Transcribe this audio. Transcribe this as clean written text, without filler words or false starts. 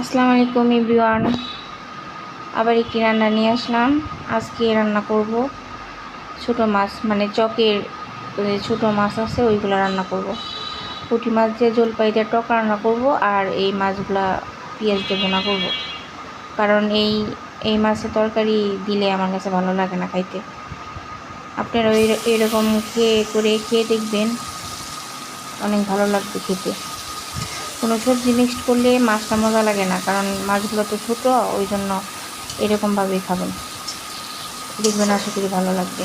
আসসালামু আলাইকুম এভরিওয়ান। আবার একটি রান্না নিয়ে আসলাম। আজকে রান্না করব ছোট মাছ, মানে চকের যে ছোট মাছ আছে ওইগুলো রান্না করব। পুঁটি মাছ দিয়ে জলপাই দিয়ে টক রান্না করব, আর এই মাছগুলা পেঁয়াজ দিয়ে ভুনা করব। কারণ এই মাছের তরকারি দিলে আমার কাছে ভালো লাগে না খাইতে। আপনারা এরকম খেয়ে দেখবেন, অনেক ভালো লাগবে খেতে। কোনো সবজি মিক্সড করলে মাছটা মজা লাগে না, কারণ মাছগুলো তো ছোটো, ওই জন্য এরকমভাবেই খাবেন, দেখবেন আশা করি ভালো লাগবে।